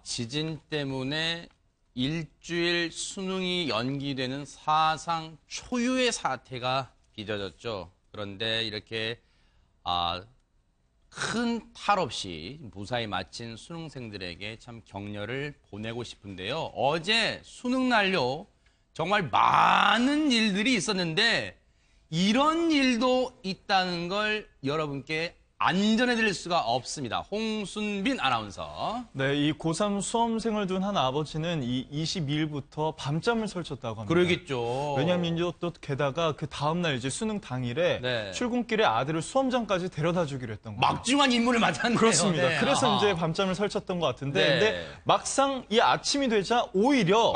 지진 때문에 일주일 수능이 연기되는 사상 초유의 사태가 빚어졌죠. 그런데 이렇게 큰 탈 없이 무사히 마친 수능생들에게 참 격려를 보내고 싶은데요. 어제 수능 날요 정말 많은 일들이 있었는데 이런 일도 있다는 걸 여러분께 안 전해드릴 수가 없습니다. 홍순빈 아나운서. 네, 이 고3 수험생을 둔 한 아버지는 이 22일부터 밤잠을 설쳤다고 합니다. 그러겠죠. 왜냐하면 또 게다가 그 다음날 이제 수능 당일에 네. 출근길에 아들을 수험장까지 데려다 주기로 했던 거예요. 막중한 임무를 맡았네요. 그렇습니다. 네. 그래서 이제 밤잠을 설쳤던 것 같은데, 네. 근데 막상 이 아침이 되자 오히려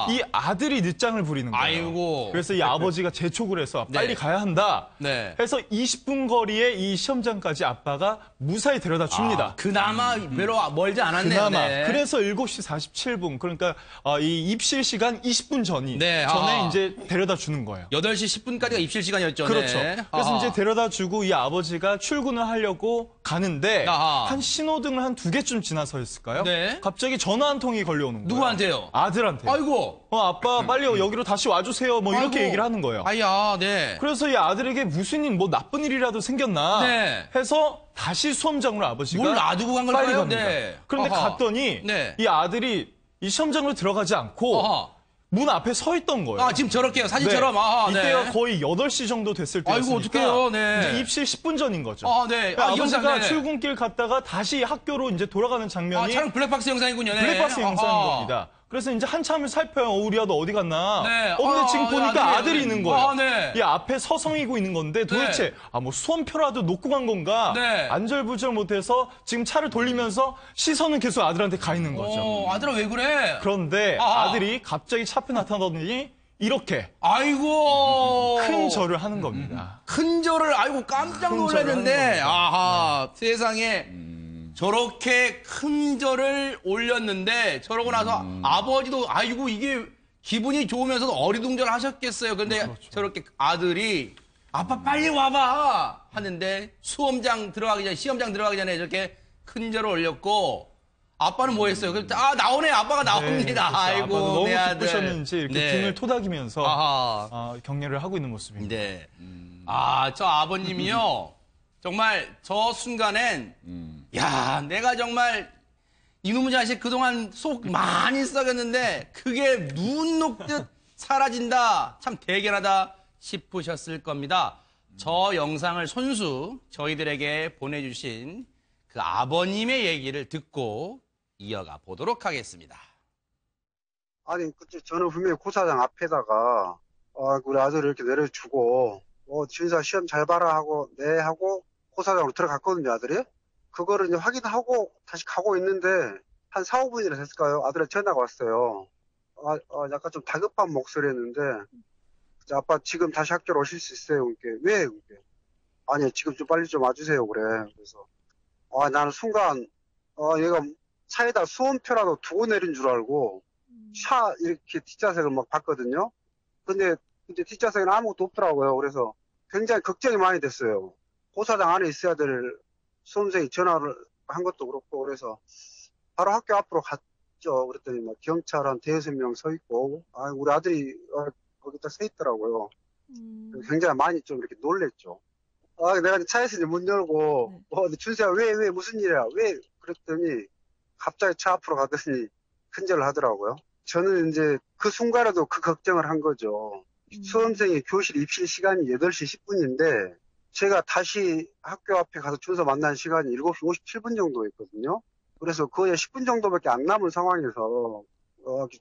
이 아들이 늦장을 부리는 거예요. 아이고. 그래서 이 아버지가 재촉을 해서 빨리 네. 가야 한다. 네. 해서 20분 거리에 이 시험장까지 아빠가 무사히 데려다 줍니다. 그나마 별로 멀지 않았네요. 그나마. 네. 그래서 7시 47분, 그러니까 이 입실 시간 20분 전에 네, 이제 데려다 주는 거예요. 8시 10분까지가 입실 시간이었죠. 그렇죠. 네. 그래서 이제 데려다 주고 이 아버지가 출근을 하려고 가는데 한 신호등을 한 2개쯤 지나서였을까요? 네. 갑자기 전화 한 통이 걸려오는 거예요. 누구한테요? 아들한테. 아이고. 아빠 빨리 여기로 다시 와주세요. 뭐 이렇게 아이고. 얘기를 하는 거예요. 아야, 네. 그래서 이 아들에게 무슨 일, 뭐 나쁜 일이라도 생겼나 네. 해서 다시 수험장으로 아버지가 뭘 놔두고 간 빨리 걸까요? 갑니다. 네. 그런데 아하. 갔더니 네. 이 아들이 이 시험장으로 들어가지 않고 아하. 문 앞에 서 있던 거예요. 지금 저렇게요. 사진처럼. 네. 아하, 네. 이때가 거의 8시 정도 됐을 때였으니까 아이고, 어떡해요. 네. 이제 입실 10분 전인 거죠. 네. 아버지가 네네. 출근길 갔다가 다시 학교로 이제 돌아가는 장면이 촬영 블랙박스 영상이군요. 네. 블랙박스 영상인 아하. 겁니다. 그래서 이제 한참을 살펴요. 우리 아들 어디 갔나? 네. 근데 지금 보니까 아들이 있는 거예요. 네. 이 앞에 서성이고 있는 건데 도대체 뭐 수험표라도 놓고 간 건가? 네. 안절부절 못해서 지금 차를 돌리면서 시선은 계속 아들한테 가 있는 거죠. 아들아 왜 그래? 그런데 아하. 아들이 갑자기 차 앞에 나타나더니 이렇게 아이고. 큰 절을 하는 겁니다. 큰 절을 아이고 깜짝 큰 절을 놀랐는데 하는 겁니다. 아하 세상에 저렇게 큰 절을 올렸는데 저러고 나서 아버지도 아이고 이게 기분이 좋으면서도 어리둥절하셨겠어요. 근데 그렇죠. 저렇게 아들이 아빠 빨리 와봐 하는데 시험장 들어가기 전에 저렇게 큰 절을 올렸고 아빠는 뭐 했어요? 나오네 아빠가 나옵니다. 그렇죠. 아이고 아빠도 너무 내 아들. 기쁘셨는지 이렇게 등을 토닥이면서 격려를 하고 있는 모습입니다. 네. 저 아버님이요. 정말 저 순간엔 야, 내가 정말 이놈의 자식 그동안 속 많이 썩였는데 그게 눈 녹듯 사라진다. 참 대견하다 싶으셨을 겁니다. 저 영상을 손수 저희들에게 보내주신 그 아버님의 얘기를 듣고 이어가 보도록 하겠습니다. 아니, 그때 저는 분명히 고사장 앞에다가, 우리 아들을 이렇게 내려주고, 준수야 시험 잘 봐라 하고, 네 하고, 고사장으로 들어갔거든요, 아들이. 그거를 이제 확인하고 다시 가고 있는데, 한 4, 5분이나 됐을까요? 아들한테 전화가 왔어요. 약간 좀 다급한 목소리였는데, 아빠 지금 다시 학교로 오실 수 있어요? 그러니까, 왜? 그러니까. 아니, 지금 좀 빨리 좀 와주세요, 그래. 그래서, 나는 순간, 얘가 차에다 수험표라도 두고 내린 줄 알고, 차 이렇게 뒷좌석을 막 봤거든요. 근데 이제 뒷좌석에는 아무것도 없더라고요. 그래서 굉장히 걱정이 많이 됐어요. 고사장 안에 있어야 될 수험생이 전화를 한 것도 그렇고 그래서 바로 학교 앞으로 갔죠. 그랬더니 막 경찰 한 대여섯 명 서 있고 우리 아들이 거기다 서 있더라고요. 굉장히 많이 좀 이렇게 놀랬죠. 내가 차에서 이제 문 열고 준수야 왜 무슨 일이야? 왜? 그랬더니 갑자기 차 앞으로 가더니 큰절을 하더라고요. 저는 이제 그 순간에도 그 걱정을 한 거죠. 수험생이 교실 입실 시간이 8시 10분인데 제가 다시 학교 앞에 가서 준서 만난 시간이 7시 57분 정도였거든요. 그래서 거의 10분 정도밖에 안 남은 상황에서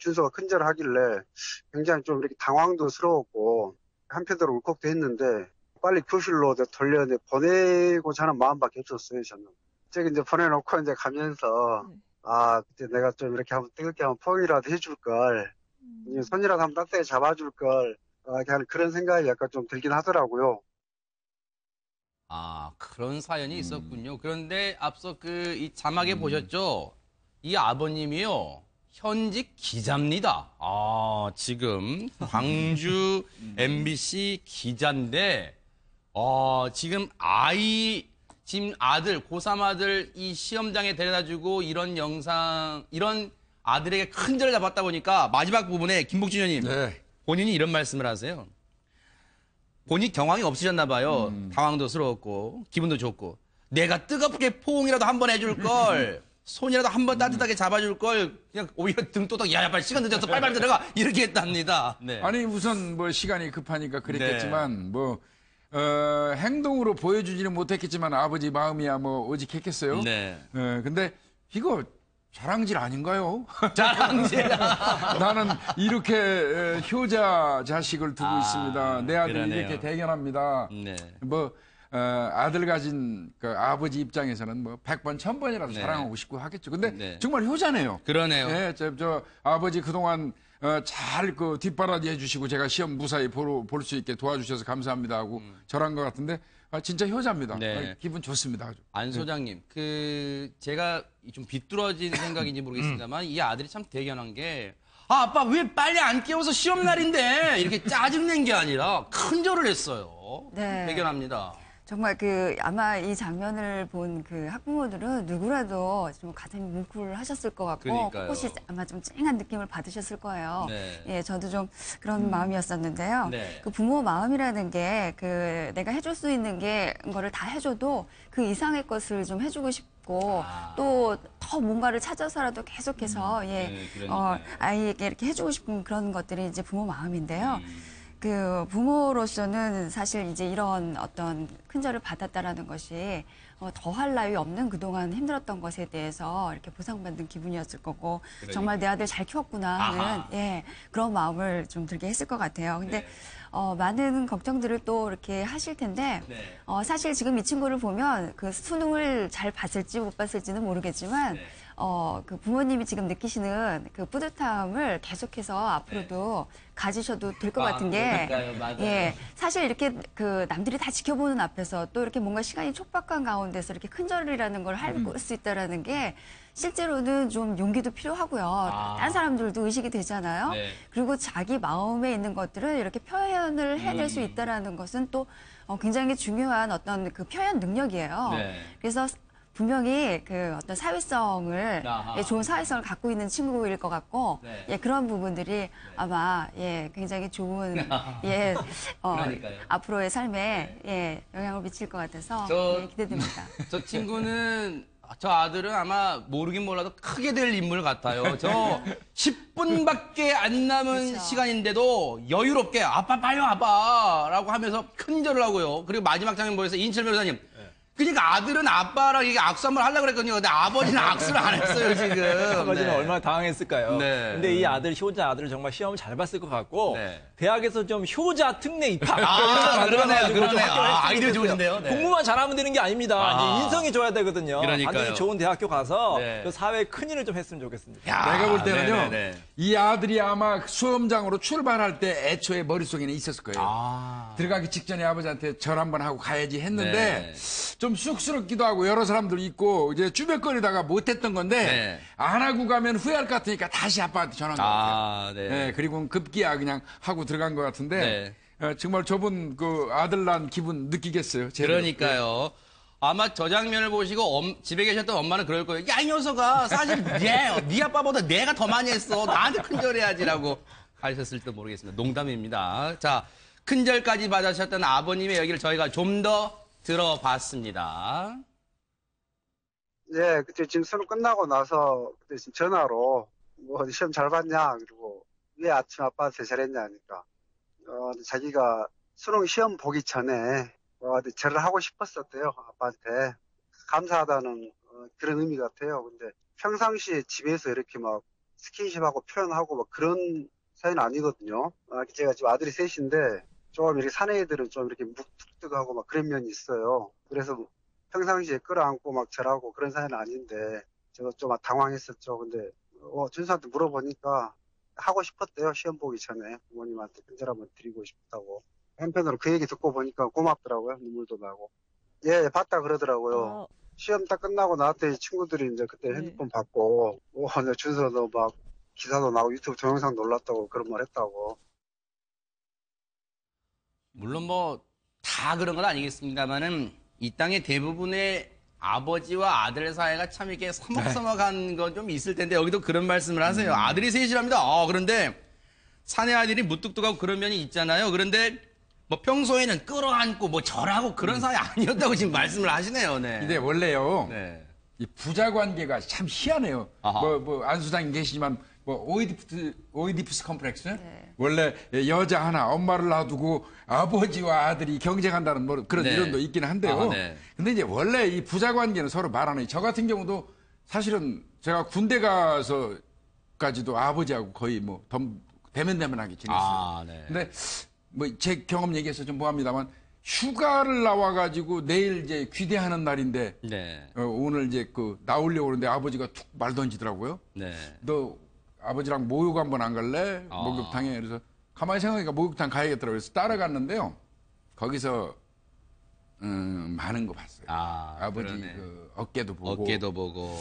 준서가 큰절을 하길래 굉장히 좀 이렇게 당황도스러웠고 한편으로 울컥도 했는데 빨리 교실로 보내고자 하는 마음밖에 없었어요, 저는. 저기 이제 보내놓고 이제 가면서 그때 내가 좀 이렇게 한번 뜨겁게 한번 포옹이라도 해줄 걸, 손이라도 한번 따뜻하게 잡아줄 걸, 그런 생각이 약간 좀 들긴 하더라고요. 그런 사연이 있었군요. 그런데 앞서 이 자막에 보셨죠? 이 아버님이요. 현직 기자입니다. 지금 광주 MBC 기자인데, 지금 지금 아들, 고3 아들 이 시험장에 데려다주고 이런 영상, 이런 아들에게 큰 절을 잡았다 보니까 마지막 부분에 김복준 의원님 네. 본인이 이런 말씀을 하세요. 본인 경황이 없으셨나 봐요. 당황도스러웠고 기분도 좋고 내가 뜨겁게 포옹이라도 한번 해줄 걸 손이라도 한번 따뜻하게 잡아줄 걸 그냥 오히려 등 또덕 야야 빨리 시간 늦어서 빨리빨리 들어가 이렇게 했답니다. 네. 아니 우선 뭐 시간이 급하니까 그랬겠지만 뭐 행동으로 보여주지는 못했겠지만 아버지 마음이야 뭐 오직했겠어요. 네. 근데 이거 자랑질 아닌가요? 자랑질. 나는 이렇게 효자 자식을 두고 있습니다. 내 아들이 그러네요. 이렇게 대견합니다. 네. 뭐 아들 가진 그 아버지 입장에서는 뭐 100번, 1000번이라도 네. 자랑하고 싶고 하겠죠. 근데 네. 정말 효자네요. 그러네요. 예, 저 아버지 그동안 잘 그 뒷바라지 해주시고 제가 시험 무사히 볼 수 있게 도와주셔서 감사합니다 하고 절한 것 같은데 진짜 효자입니다. 네. 기분 좋습니다. 아주. 안 소장님, 제가 좀 비뚤어진 생각인지 모르겠습니다만 이 아들이 참 대견한 게 아빠 왜 빨리 안 깨워서 시험 날인데 이렇게 짜증낸 게 아니라 큰 절을 했어요. 네. 대견합니다. 정말 아마 이 장면을 본 그 학부모들은 누구라도 좀 가슴이 뭉클하셨을 것 같고, 그러니까요. 혹시 아마 좀 찡한 느낌을 받으셨을 거예요. 네. 예, 저도 좀 그런 마음이었었는데요. 네. 그 부모 마음이라는 게 내가 해줄 수 있는 거를 다 해줘도 그 이상의 것을 좀 해주고 싶고, 또 더 뭔가를 찾아서라도 계속해서, 그러니까요. 아이에게 이렇게 해주고 싶은 그런 것들이 이제 부모 마음인데요. 그 부모로서는 사실 이제 이런 어떤 큰절을 받았다라는 것이 더할 나위 없는 그동안 힘들었던 것에 대해서 이렇게 보상받는 기분이었을 거고 정말 내 아들 잘 키웠구나 하는 그런 마음을 좀 들게 했을 것 같아요. 근데 네. 많은 걱정들을 또 이렇게 하실 텐데 네. 사실 지금 이 친구를 보면 그 수능을 잘 봤을지 못 봤을지는 모르겠지만 네. 그 부모님이 지금 느끼시는 그 뿌듯함을 계속해서 앞으로도 가지셔도 될 것 같은 게, 그러니까요. 맞아요. 예, 사실 이렇게 남들이 다 지켜보는 앞에서 또 이렇게 뭔가 시간이 촉박한 가운데서 이렇게 큰절이라는 걸 할 수 있다라는 게 실제로는 좀 용기도 필요하고요. 다른 사람들도 의식이 되잖아요. 네. 그리고 자기 마음에 있는 것들을 이렇게 표현을 해낼 수 있다라는 것은 또 굉장히 중요한 어떤 그 표현 능력이에요. 네. 그래서 분명히 어떤 사회성을 아하. 좋은 사회성을 갖고 있는 친구일 것 같고 네. 그런 부분들이 아마 굉장히 좋은 그러니까요. 앞으로의 삶에 영향을 미칠 것 같아서 기대됩니다. 저 친구는 저 아들은 아마 모르긴 몰라도 크게 될 인물 같아요. 저 10분밖에 안 남은 그렇죠. 시간인데도 여유롭게 아빠 빨리 와봐라고 하면서 큰 절을 하고요. 그리고 마지막 장면 보여서 인철 변호사님. 그러니까 아들은 아빠랑 이게 악수 한번 하려고 그랬거든요. 근데 아버지는 악수를 안 했어요, 지금. 아버지는 얼마나 당황했을까요? 네. 근데 이 아들, 효자 아들은 정말 시험을 잘 봤을 것 같고, 네. 대학에서 좀 효자 특례 입학. 그러네요, 그러네요. 좀 학교를 했으면 아이디어 좋겠어요. 좋으신데요. 네. 공부만 잘하면 되는 게 아닙니다. 이제 인성이 좋아야 되거든요. 그러니까요. 반드시 좋은 대학교 가서 네. 그 사회에 큰일을 좀 했으면 좋겠습니다. 내가 볼 때는요. 네네네. 이 아들이 아마 수험장으로 출발할 때 애초에 머릿속에는 있었을 거예요. 들어가기 직전에 아버지한테 절 한번 하고 가야지 했는데 좀 쑥스럽기도 하고 여러 사람들 있고 이제 쭈뼛거리다가 못했던 건데 네. 안 하고 가면 후회할 것 같으니까 다시 아빠한테 전화한 것 같아요. 네. 네, 그리고 급기야 그냥 하고 들어간 것 같은데 정말 저분 그 아들 난 기분 느끼겠어요. 제대로. 그러니까요. 아마 저 장면을 보시고 집에 계셨던 엄마는 그럴 거예요. 야, 이 녀석아, 사실 네 아빠보다 내가 더 많이 했어. 나한테 큰절해야지라고 하셨을지도 모르겠습니다. 농담입니다. 자, 큰절까지 받으셨던 아버님의 얘기를 저희가 좀 더 들어봤습니다. 예, 그때 지금 수능 끝나고 나서 그때 지금 전화로 뭐 시험 잘 봤냐 그리고 왜 아침 아빠한테 잘했냐 하니까 자기가 수능 시험 보기 전에 절을 하고 싶었었대요 아빠한테 감사하다는 그런 의미 같아요. 근데 평상시에 집에서 이렇게 막 스킨십하고 표현하고 막 그런 사이는 아니거든요. 제가 지금 아들이 셋인데 좀 이렇게 사내 애들은 좀 이렇게 묵뚝뚝하고 막 그런 면이 있어요. 그래서 평상시에 끌어안고 막 절하고 그런 사이는 아닌데 제가 좀 당황했었죠. 근데 준수한테 물어보니까 하고 싶었대요. 시험 보기 전에 부모님한테 큰절 한번 드리고 싶다고. 한편으로 그 얘기 듣고 보니까 고맙더라고요. 눈물도 나고. 예, 봤다 그러더라고요. 시험 딱 끝나고 나한테 친구들이 이제 그때 핸드폰 받고 준수 너 막 기사도 나오고 유튜브 동영상 놀랐다고 그런 말 했다고. 물론 뭐 다 그런 건 아니겠습니다만은 이 땅의 대부분의 아버지와 아들 사이가 참 이렇게 서먹서먹한 건 좀 있을 텐데 여기도 그런 말씀을 하세요. 아들이 셋이랍니다. 그런데 사내 아들이 무뚝뚝하고 그런 면이 있잖아요. 그런데 뭐 평소에는 끌어안고 뭐 절하고 그런 사이 아니었다고 지금 말씀을 하시네요. 네. 근데 원래요. 네. 이 부자 관계가 참 희한해요. 안 수장님 계시지만 오이디푸스 컴플렉스? 원래 여자 하나 엄마를 놔두고 아버지와 아들이 경쟁한다는 뭐 그런 네. 이론도 있긴 한데요. 네. 근데 이제 원래 이 부자 관계는 서로 말하는 저 같은 경우도 사실은 제가 군대 가서까지도 아버지하고 거의 뭐 대면대면하게 지냈어요. 네. 근데 뭐 제 경험 얘기해서 좀 뭐합니다만 휴가를 나와가지고 내일 이제 귀대하는 날인데 네. 오늘 이제 나오려고 그러는데 아버지가 툭 말 던지더라고요. 네. 너 아버지랑 목욕 한번 안 갈래? 목욕탕에. 그래서 가만히 생각하니까 목욕탕 가야겠더라고요. 그래서 따라갔는데요. 거기서 많은 거 봤어요. 아버지 그러네. 어깨도 보고. 어깨도 보고.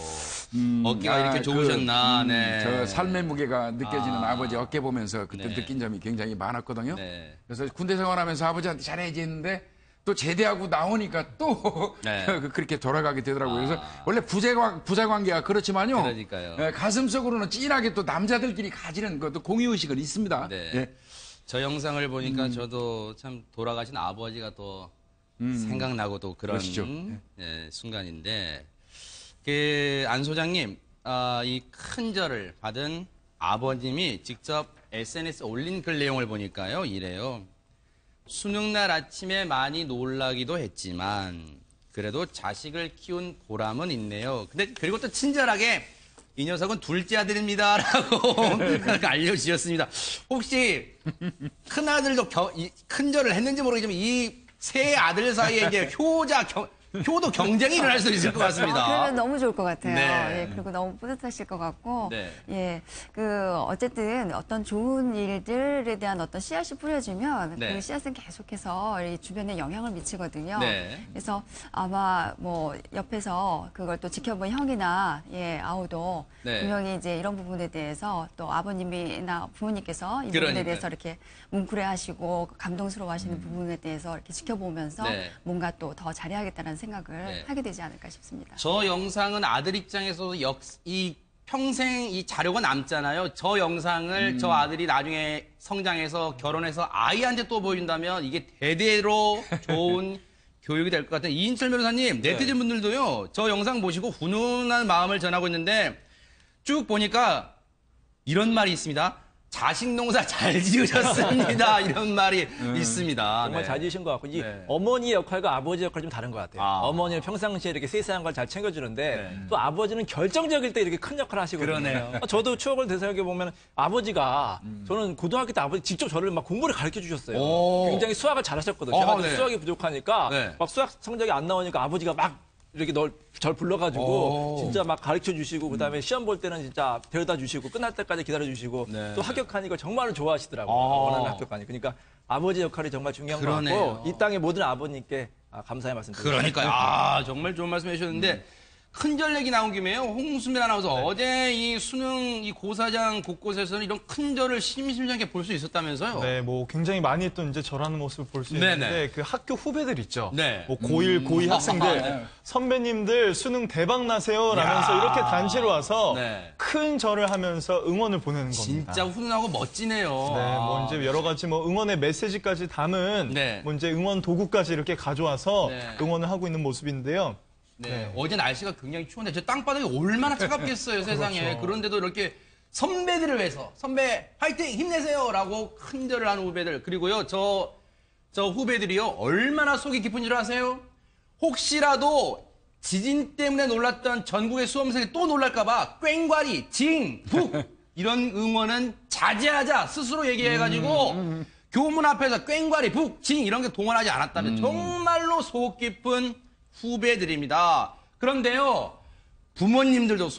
어깨가 이렇게 좋으셨나. 네. 저 삶의 무게가 느껴지는 아버지 어깨 보면서 그때 네. 느낀 점이 굉장히 많았거든요. 네. 그래서 군대 생활하면서 아버지한테 잘해야지 했는데 또 제대하고 나오니까 또 네. 그렇게 돌아가게 되더라고요. 그래서 원래 부자 관계가 그렇지만요. 그러니까요. 가슴 속으로는 찐하게 또 남자들끼리 가지는 것도 공유의식은 있습니다. 네. 예. 저 영상을 보니까 저도 참 돌아가신 아버지가 또 생각나고 또 그런 그러시죠. 예, 순간인데 안 소장님 이 큰 절을 받은 아버님이 직접 SNS에 올린 글 내용을 보니까요 이래요. 수능날 아침에 많이 놀라기도 했지만 그래도 자식을 키운 보람은 있네요. 근데 그리고 또 친절하게 이 녀석은 둘째 아들입니다라고 알려주셨습니다. 혹시 큰 아들도 큰 절을 했는지 모르겠지만 이 세 아들 사이에 이제 효도 경쟁이 일어날 수 있을 것 같습니다. 그러면 너무 좋을 것 같아요. 네. 예, 그리고 너무 뿌듯하실 것 같고, 네. 예, 어쨌든 어떤 좋은 일들에 대한 어떤 씨앗이 뿌려지면 네. 그 씨앗은 계속해서 이 주변에 영향을 미치거든요. 네. 그래서 아마 뭐 옆에서 그걸 또 지켜본 형이나 아우도 네. 분명히 이제 이런 부분에 대해서 또 아버님이나 부모님께서 이 부분에 그러니까요. 대해서 이렇게 뭉클해하시고 감동스러워하시는 부분에 대해서 이렇게 지켜보면서 네. 뭔가 또 더 잘해야겠다는 생각을 네. 하게 되지 않을까 싶습니다. 저 영상은 아들 입장에서도 이 평생 이 자료가 남잖아요. 저 영상을 저 아들이 나중에 성장해서 결혼해서 아이한테 또 보여준다면 이게 대대로 좋은 교육이 될 것 같아요. 이인철 변호사님, 네티즌 분들도요. 저 영상 보시고 훈훈한 마음을 전하고 있는데 쭉 보니까 이런 말이 있습니다. 자식 농사 잘 지으셨습니다. 이런 말이 있습니다. 정말 네. 잘 지으신 것 같고, 이 네. 어머니 역할과 아버지 역할이 좀 다른 것 같아요. 어머니는 평상시에 이렇게 세세한 걸 잘 챙겨주는데, 네. 또 아버지는 결정적일 때 이렇게 큰 역할을 하시거든요. 그러네요. 저도 추억을 되새겨 보면 아버지가, 저는 고등학교 때 아버지 직접 저를 막 공부를 가르쳐 주셨어요. 오. 굉장히 수학을 잘하셨거든요. 제가 좀 네. 수학이 부족하니까, 네. 막 수학 성적이 안 나오니까 아버지가 막 이렇게 절 불러가지고 진짜 막 가르쳐 주시고 그다음에 시험 볼 때는 진짜 데려다 주시고 끝날 때까지 기다려 주시고 네. 또 합격하니까 정말 좋아하시더라고요. 원하는 합격하니. 그러니까 아버지 역할이 정말 중요한 그러네요. 것 같고 이 땅의 모든 아버님께 감사의 말씀 드립니다. 그러니까요. 정말 좋은 말씀 해주셨는데 큰절 얘기 나온 김에요. 홍수민 아나운서 어제 이 수능 이 고사장 곳곳에서는 이런 큰절을 심심찮게 볼 수 있었다면서요? 네, 뭐 굉장히 많이 또 이제 절하는 모습을 볼 수 네네. 있는데 그 학교 후배들 있죠. 네. 뭐 고1, 고2 학생들 네. 선배님들 수능 대박 나세요 라면서 야. 이렇게 단체로 와서 네. 큰 절을 하면서 응원을 보내는 겁니다. 진짜 훈훈하고 멋지네요. 네, 뭐 이제 여러 가지 뭐 응원의 메시지까지 담은 네. 뭐 이제 응원 도구까지 이렇게 가져와서 네. 응원을 하고 있는 모습인데요. 네. 어제 날씨가 굉장히 추운데 저 땅바닥이 얼마나 차갑겠어요 세상에. 그렇죠. 그런데도 이렇게 선배들을 위해서 선배 화이팅 힘내세요라고 큰절을 하는 후배들 그리고요 저 후배들이요 얼마나 속이 깊은 줄 아세요? 혹시라도 지진 때문에 놀랐던 전국의 수험생이 또 놀랄까봐 꽹과리, 징, 북 이런 응원은 자제하자 스스로 얘기해가지고 교문 앞에서 꽹과리, 북, 징 이런 게 동원하지 않았다면 정말로 속 깊은 후배들입니다. 그런데요, 부모님들도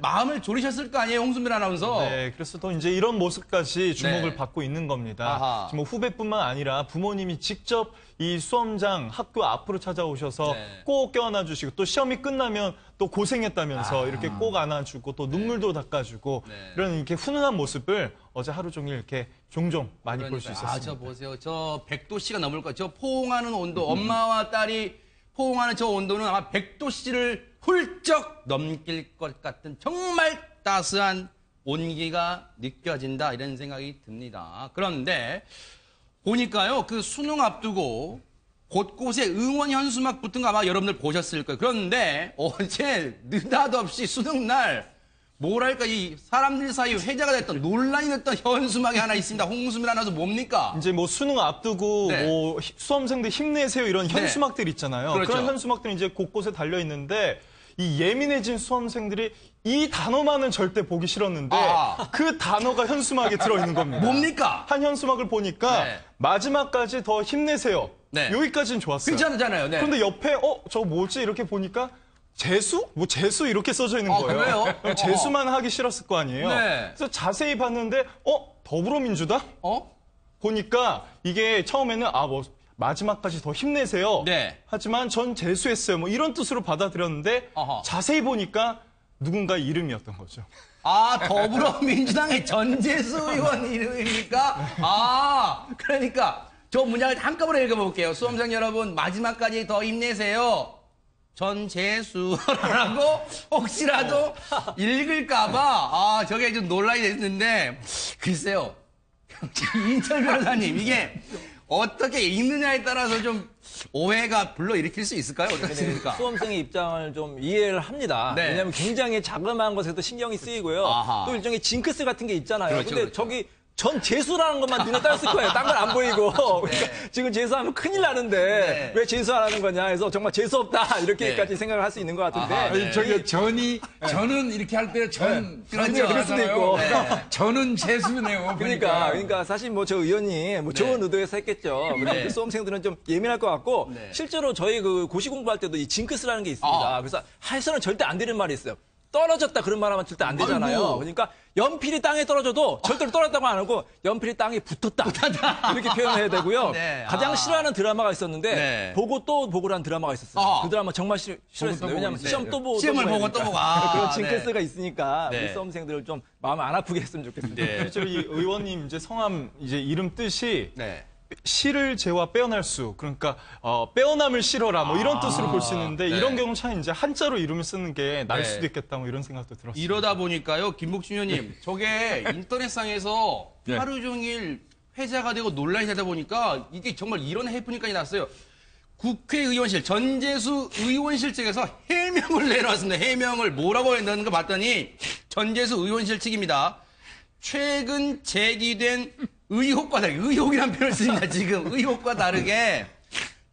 마음을 졸이셨을 거 아니에요, 홍순민 아나운서? 네, 그래서 또 이제 이런 모습까지 주목을 네. 받고 있는 겁니다. 아하. 지금 뭐 후배뿐만 아니라 부모님이 직접 이 수험장 학교 앞으로 찾아오셔서 네. 꼭 껴안아 주시고 또 시험이 끝나면 또 고생했다면서 이렇게 꼭 안아주고 또 눈물도 닦아주고 네. 이런 이렇게 훈훈한 모습을 어제 하루 종일 이렇게 종종 많이 볼 수 있었습니다. 저 보세요. 저 100도씨가 넘을 거. 저 포옹하는 온도. 엄마와 딸이 포옹하는 저 온도는 아마 100도씨를 훌쩍 넘길 것 같은 정말 따스한 온기가 느껴진다 이런 생각이 듭니다. 그런데 보니까요, 그 수능 앞두고 곳곳에 응원 현수막 붙은 거 아마 여러분들 보셨을 거예요. 그런데 어제 느닷없이 수능날 뭐랄까 이 사람들 사이 회자가 됐던 논란이 됐던 현수막이 하나 있습니다. 홍수민 아나운서 뭡니까? 이제 뭐 수능 앞두고 네. 뭐 수험생들 힘내세요 이런 현수막들 있잖아요. 그렇죠. 그런 현수막들이 이제 곳곳에 달려 있는데 이 예민해진 수험생들이 이 단어만은 절대 보기 싫었는데 그 단어가 현수막에 들어있는 겁니다. 뭡니까? 한 현수막을 보니까 네. 마지막까지 더 힘내세요. 네. 여기까지는 좋았어요. 괜찮잖아요. 네. 그런데 옆에 저거 뭐지 이렇게 보니까 재수? 뭐 재수 이렇게 써져 있는 거예요. 그래요? 그럼 재수만 하기 싫었을 거 아니에요. 네. 그래서 자세히 봤는데 더불어민주당? 보니까 이게 처음에는 뭐 마지막까지 더 힘내세요. 네. 하지만 전 재수했어요. 뭐 이런 뜻으로 받아들였는데 어허. 자세히 보니까 누군가 이름이었던 거죠. 더불어민주당의 전재수 의원 이름입니까? 그러니까 저 문장을 한꺼번에 읽어볼게요. 수험생 여러분 마지막까지 더 힘내세요. 전재수라고 혹시라도 읽을까봐 저게 좀 논란이 됐는데 글쎄요. 인철 변호사님 이게 어떻게 읽느냐에 따라서 좀 오해가 불러일으킬 수 있을까요? 어떻습니까? 수험생의 입장을 좀 이해를 합니다. 네. 왜냐하면 굉장히 자그마한 것에도 신경이 쓰이고요. 아하. 또 일종의 징크스 같은 게 있잖아요. 그렇죠, 근데 그렇죠. 저기 전 재수라는 것만 눈에 띄었을 거예요. 딴 건 안 보이고. 그러니까 지금 재수하면 큰일 나는데 네. 왜 재수하라는 거냐 해서 정말 재수 없다 이렇게까지 생각을 할 수 있는 것 같은데. 아하, 네. 아니, 저기 저는 이렇게 할 때 그렇죠. 그럴 수도 있고. 저는 재수네요. 그러니까 사실 뭐 저 의원이 뭐 좋은 의도에서 했겠죠. 그런데 네. 그 수험생들은 좀 예민할 것 같고 네. 실제로 저희 그 고시 공부할 때도 이 징크스라는 게 있습니다. 그래서 해서는 절대 안 되는 말이 있어요. 떨어졌다 그런 말 하면 절대 안 되잖아요. 아이고. 그러니까 연필이 땅에 떨어져도 절대로 떨어졌다고 안 하고 연필이 땅에 붙었다. 이렇게 표현해야 되고요. 네. 가장 싫어하는 드라마가 있었는데 네. 보고 또 보고라는 드라마가 있었어요. 그 드라마 정말 싫어했어요. 왜냐하면 보고. 시험 네. 또 보고 시험을 또 보고 또 보고. 그런 네. 징크스가 있으니까 네. 우리 수험생들을 좀 마음 안 아프게 했으면 좋겠습니다. 네. 실제로 이 의원님 이제 성함 이제 이름 뜻이 네. 실을 재와 빼어날 수, 그러니까 빼어남을 싫어라 뭐 이런 뜻으로 볼 수 있는데 네. 이런 경우 참 이제 한자로 이름을 쓰는 게 나을 네. 수도 있겠다 뭐 이런 생각도 들었어요. 이러다 보니까요, 김복준 의원님, 저게 인터넷상에서 네. 하루 종일 회자가 되고 논란이 되다 보니까 이게 정말 이런 해프닝까지 났어요. 국회의원실, 전재수 의원실 측에서 해명을 내놓았습니다. 해명을 뭐라고 했는 거 봤더니 전재수 의원실 측입니다. 최근 제기된 의혹과 다르게, 의혹이란 표현을 씁니다. 지금 의혹과 다르게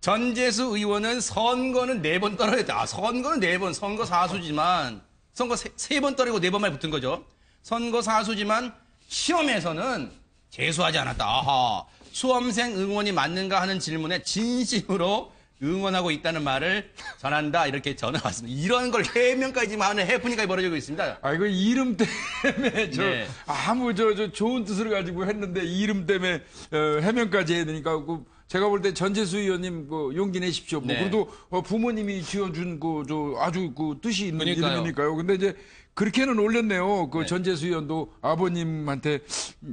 전재수 의원은 선거는 4번 떨어졌다. 선거는 4번, 선거 사수지만 선거 3번 떨어지고 4번만 붙은 거죠. 선거 사수지만 시험에서는 재수하지 않았다. 수험생 응원이 맞는가 하는 질문에 진심으로 응원하고 있다는 말을 전한다. 이렇게 전화 왔습니다. 이런 걸 해명까지 하는 해프닝까지 벌어지고 있습니다. 이거 이름 때문에 네. 아무 저 좋은 뜻을 가지고 했는데 이름 때문에 해명까지 해야 되니까 제가 볼 때 전재수 의원님 용기 내십시오. 네. 그래도 부모님이 지어준 아주 뜻이 있는 그러니까요. 이름이니까요. 근데 이제 그렇게는 올렸네요. 전재수 의원도 아버님한테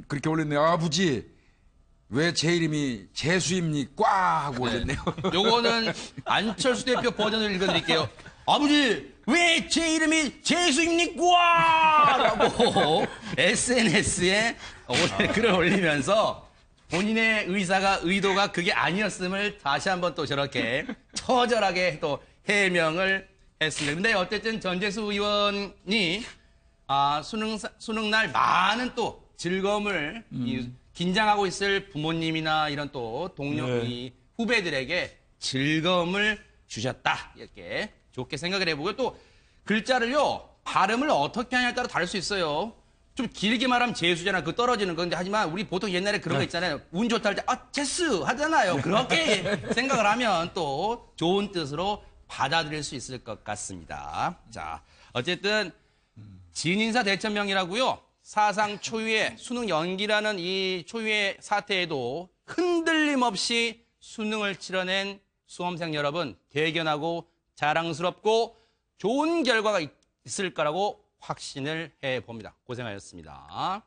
그렇게 올렸네요. 아버지. 왜 제 이름이 재수입니까? 하고 올렸네요. 요거는 안철수 대표 버전을 읽어드릴게요. 아버지, 왜 제 이름이 재수입니까? 라고 SNS에 글을 올리면서 본인의 의도가 그게 아니었음을 다시 한번 또 저렇게 처절하게 또 해명을 했습니다. 근데 어쨌든 전재수 의원이 수능날 많은 또 즐거움을 긴장하고 있을 부모님이나 이런 또 동료, 이 후배들에게 즐거움을 주셨다. 이렇게 좋게 생각을 해보고 또 글자를요, 발음을 어떻게 하냐에 따라 다를 수 있어요. 좀 길게 말하면 재수잖아. 그 떨어지는 건데 하지만 우리 보통 옛날에 그런 거 있잖아요. 운 좋다 할 때 재수 하잖아요. 그렇게 생각을 하면 또 좋은 뜻으로 받아들일 수 있을 것 같습니다. 자, 어쨌든 진인사 대천명이라고요. 사상 초유의 수능 연기라는 이 초유의 사태에도 흔들림 없이 수능을 치러낸 수험생 여러분, 대견하고 자랑스럽고 좋은 결과가 있을 거라고 확신을 해봅니다. 고생하셨습니다.